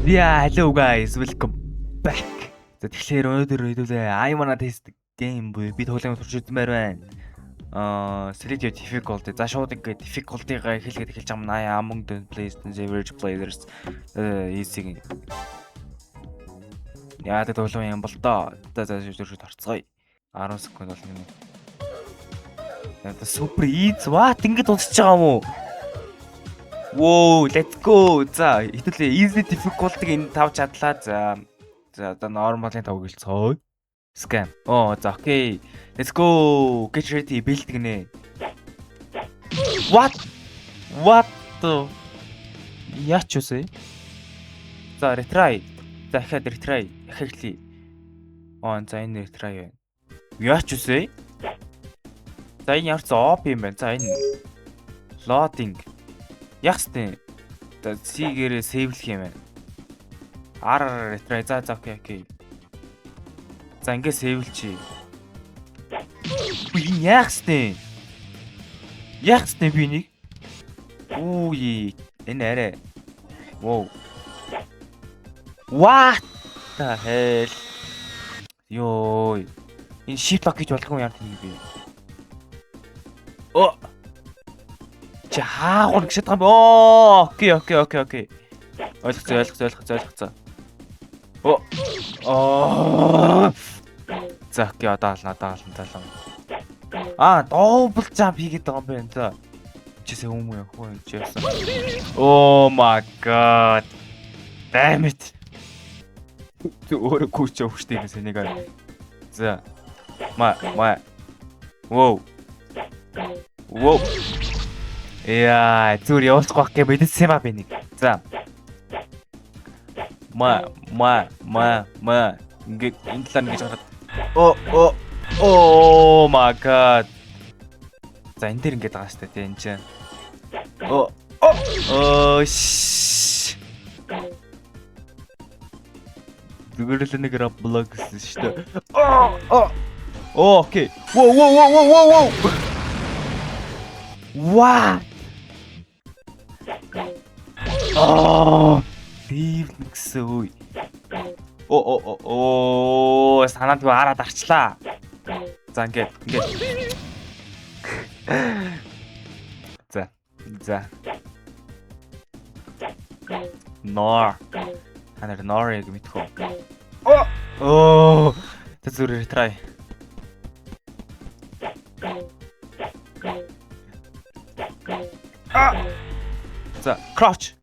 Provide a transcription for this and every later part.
Yeah, hello guys, welcome back. За тэгэхээр өнөөдөр хэдүүлээ I wanna test game буюу би тоглоом турш үзмээр байна. Select difficulty. За шууд ингээд difficulty-га эхлэхэд эхэлж байгаа юм аа among the players average players easy. Яа тэ тоглоом юм бол доо. За шууд орцгоё. 10 секунд болно юм. Супер easy. What ингэж дуусч байгаа юм уу? Whoa, let's go. За хэдүүлээ easy difficulty-г энэ тав чадлаа. За одоо normal-ын тав гэлцгөө. Scam. За окей. Let's go. Get ready. Бэлтгэнэ. What? Яач үсэ? За retry. За дахиад retry. Дахиад хэлье. За энэ retry байна. Яач үсэ? За энэ ямар ч op юм байна. За энэ loading. Яхстэй. За C-гээрээ сейвлэх юм байна. R retry. За окей. За ингээ сейвлчи. Би яхстэй. Яхстэй би нэг. Үгүй энэ арай. Wow. What the hell? Йоо. Энэ shift lock гэж болгоом яар тийм би. Хаагур гэж шатгам. Окей. Ойлгоцоо. За окей, одоо ална. Double jump хийгээд байгаа юм байна. За. Чисээ юм яах вэ? Чисэн. Oh my god. Damn it. Өөрөө күүч явахштэй гэсэн нэг аа. За. Wow. Яа, зүр явуулах байх гэж мэдсэн юм аа би нэг. За. Ингээ энэ талаар ингэж хараад. Oh my god. За энэ дэр ингэж байгаа шүү дээ энэ чинь. Дүгээрл нэг блок гэсэн шүү дээ. Окей. Wow. What? Дивнэсгүй. Санаад хараад арчлаа. За ингээд. За. Нор. Ханаар норыг мэдхүү. Тэ зүрээр try. За, crouch.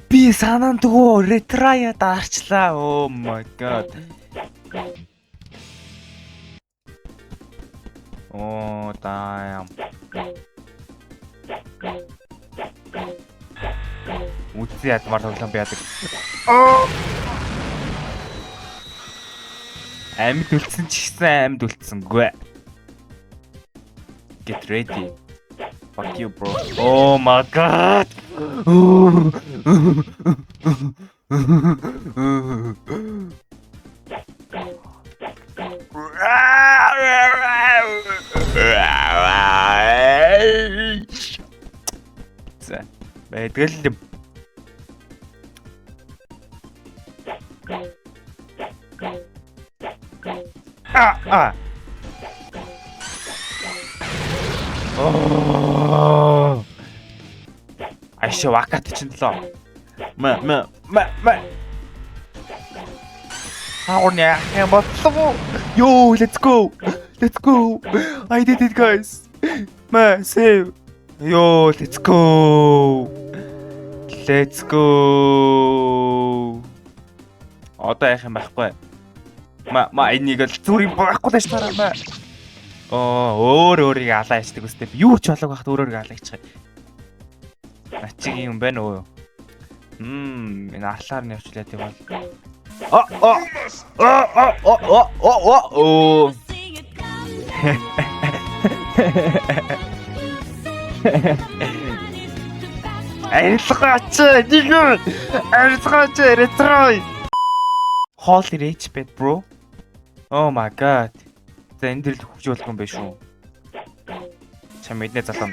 Би санаанд төгөө retry даарчлаа. Oh my god. Damn. Үгүй ядмар тоглоом яадаг. Амьд үлдсэн ч гэсэн амьд үлдсэнгүй. Get ready. Fuck you, bro. Oh my god. За, бэдгэлэм. Айшаа вакат чинь лоо. Хаагурня юм болов. Yo, let's go. I did it, guys. Save. Yo, let's go. Одоо яах юм байхгүй. Энийг л зүрийг байхгүй тааш тараа. Өөрийг алаа ячдаг үстэй. Юу ч болоог байхад өөрийгөө алаачих. Ачиг юм байна уу? Энэ арлаар нь явчлаа тийм бол. Арилгаач retry. Holy rage bed bro. Oh my god. За энэ дэр л хөвж болох юм байна шүү. Чам мэднэ залам.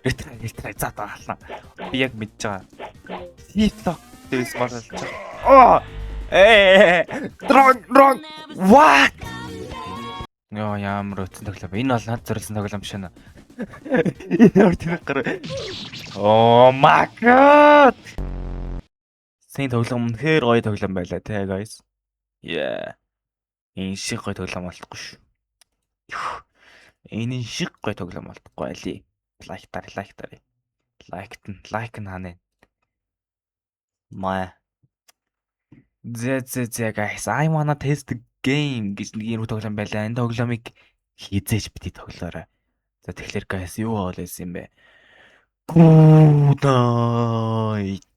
Ретрай за таална. Би яг мэдж байгаа. Ситлок дэс бололч. Оо! Дрон. What? Яа ямар өтсөн тоглоом. Энэ бол над зориулсан тоглоом биш ээ. Ямар тэр гар. Oh my god. Сайн тоглоом үнэхээр гоё тоглоом байлаа те guys. Yeah. Энэ шиг гоё тоглоом болтохгүй шүү. Энэ шиг гоё тоглоом болтохгүй али. Лайк тарай. Лайк нь ханаа. Маа. Зэ guys. I wanna test the game гэж нэг юм тоглоом байлаа. Энэ тоглоомыг хизээж бити тоглоорой. За тэгэхээр guys юу болоос юм бэ? Good night.